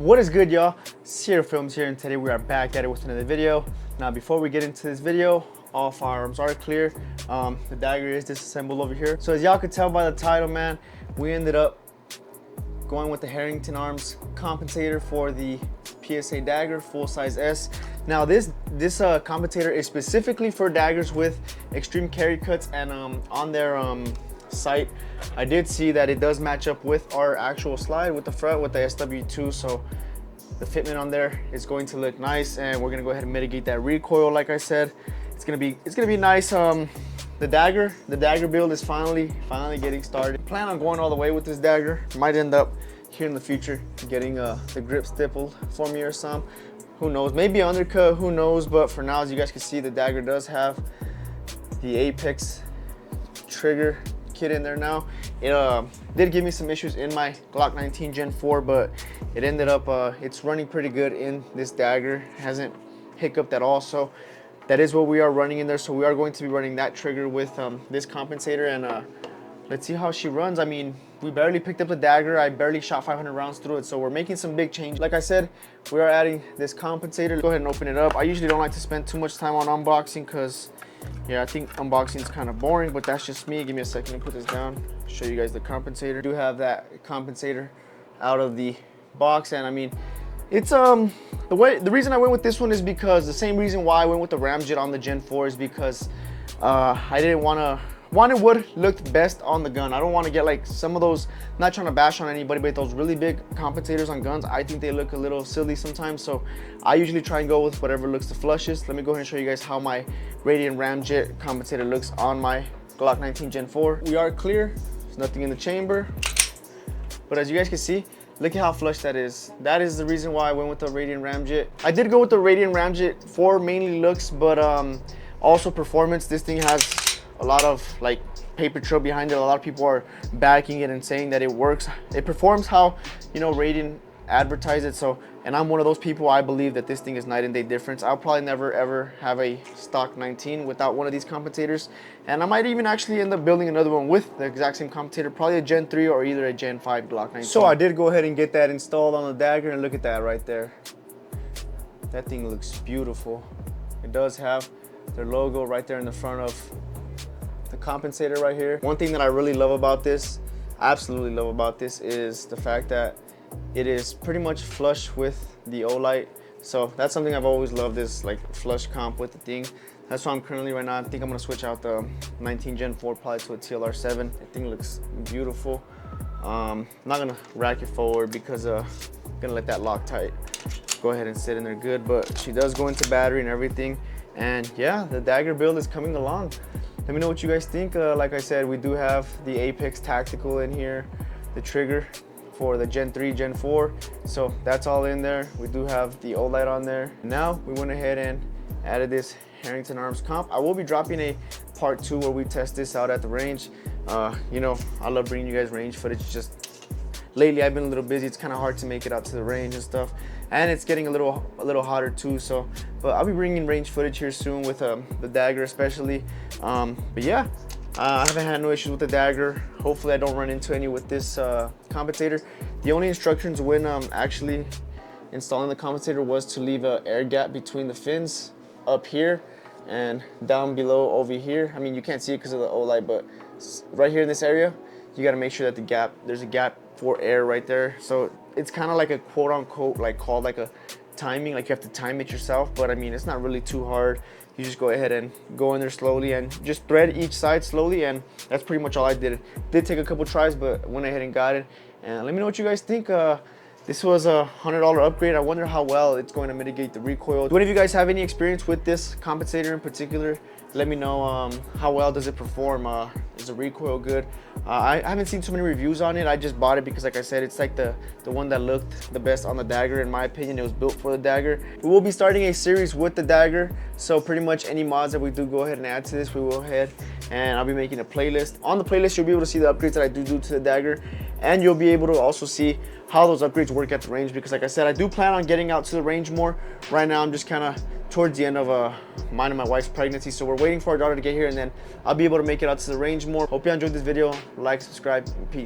What is good, y'all? Sierra Films here, and today we are back at it with another video. Now, before we get into this video, all firearms are clear. The dagger is disassembled over here. So as y'all could tell by the title, man, we ended up going with the Herrington Arms Compensator for the PSA dagger, full size S. Now this Compensator is specifically for daggers with extreme carry cuts, and on their site I did see that it does match up with our actual slide with the front with the SW2, so the fitment on there is going to look nice, and we're gonna go ahead and mitigate that recoil. Like I said, it's gonna be nice. The dagger build is finally getting started. Plan on going all the way with this dagger. Might end up here in the future getting the grip stippled for me or some, who knows, maybe undercut, who knows. But for now, as you guys can see, the dagger does have the Apex trigger kit in there now. It did give me some issues in my Glock 19 Gen 4, but it ended up it's running pretty good in this dagger. Hasn't hiccuped at all, so that is what we are running in there. So we are going to be running that trigger with this Compensator, and let's see how she runs. I mean, we barely picked up the dagger. I barely shot 500 rounds through it, so we're making some big changes. Like I said, we are adding this Compensator. Go ahead and open it up. I usually don't like to spend too much time on unboxing because, yeah, I think unboxing is kind of boring, but that's just me. Give me a second to put this down, show you guys the Compensator. I do have that Compensator out of the box, and I mean, it's the reason I went with this one is because the same reason why I went with the Ramjet on the Gen 4 is because I didn't want what looked best on the gun. I don't want to get like some of those, not trying to bash on anybody, but those really big Compensators on guns, I think they look a little silly sometimes. So I usually try and go with whatever looks the flushest. Let me go ahead and show you guys how my Radiant Ramjet Compensator looks on my Glock 19 Gen 4. We are clear, there's nothing in the chamber, but as you guys can see, look at how flush that is. That is the reason why I went with the Radiant Ramjet. I did go with the Radiant Ramjet for mainly looks, but also performance. This thing has a lot of like paper trail behind it. A lot of people are backing it and saying that it works. It performs how, you know, Radiant advertised it. So, and I'm one of those people. I believe that this thing is night and day difference. I'll probably never ever have a stock 19 without one of these Compensators, and I might even actually end up building another one with the exact same Compensator, probably a Gen 3 or either a Gen 5 Glock 19. So I did go ahead and get that installed on the dagger, and look at that right there. That thing looks beautiful. It does have their logo right there in the front of the Compensator right here. One thing that I really love about this, absolutely love about this, is the fact that it is pretty much flush with the Olight. So that's something I've always loved, this like flush comp with the thing. That's why I'm currently right now, I think I'm gonna switch out the 19 Gen 4 probably to a TLR7. That thing looks beautiful. I'm not gonna rack it forward because I'm gonna let that lock tight go ahead and sit in there good, but she does go into battery and everything. And yeah, the dagger build is coming along. Let me know what you guys think. Like I said, we do have the Apex Tactical in here, the trigger for the Gen 3, Gen 4. So that's all in there. We do have the Olight on there. Now we went ahead and added this Herrington Arms Comp. I will be dropping a part 2 where we test this out at the range. You know, I love bringing you guys range footage. Just lately I've been a little busy. It's kind of hard to make it out to the range and stuff. And it's getting a little hotter too. So, but I'll be bringing range footage here soon with the dagger especially. But yeah, I haven't had no issues with the dagger. Hopefully I don't run into any with this Compensator. The only instructions when actually installing the Compensator was to leave an air gap between the fins up here and down below over here. I mean, you can't see it because of the Olight, but right here in this area, you got to make sure that there's a gap for air right there. So it's kind of like a quote unquote like called like a timing, like you have to time it yourself, but I mean, it's not really too hard. You just go ahead and go in there slowly and just thread each side slowly, and that's pretty much all I did. It did take a couple tries, but went ahead and got it. And let me know what you guys think. This was a $100 upgrade. I wonder how well it's going to mitigate the recoil. Do any of you guys have any experience with this Compensator in particular? Let me know how well does it perform. Is the recoil good? I haven't seen too many reviews on it. I just bought it because, like I said, it's like the one that looked the best on the dagger. In my opinion, it was built for the dagger. We will be starting a series with the dagger, so pretty much any mods that we do go ahead and add to this, we will go ahead and I'll be making a playlist. On the playlist, you'll be able to see the upgrades that I do to the dagger, and you'll be able to also see how those upgrades work at the range, because like I said, I do plan on getting out to the range more. Right now I'm just kind of towards the end of mine and my wife's pregnancy, so we're waiting for our daughter to get here, and then I'll be able to make it out to the range more. Hope you enjoyed this video. Like, subscribe, and peace.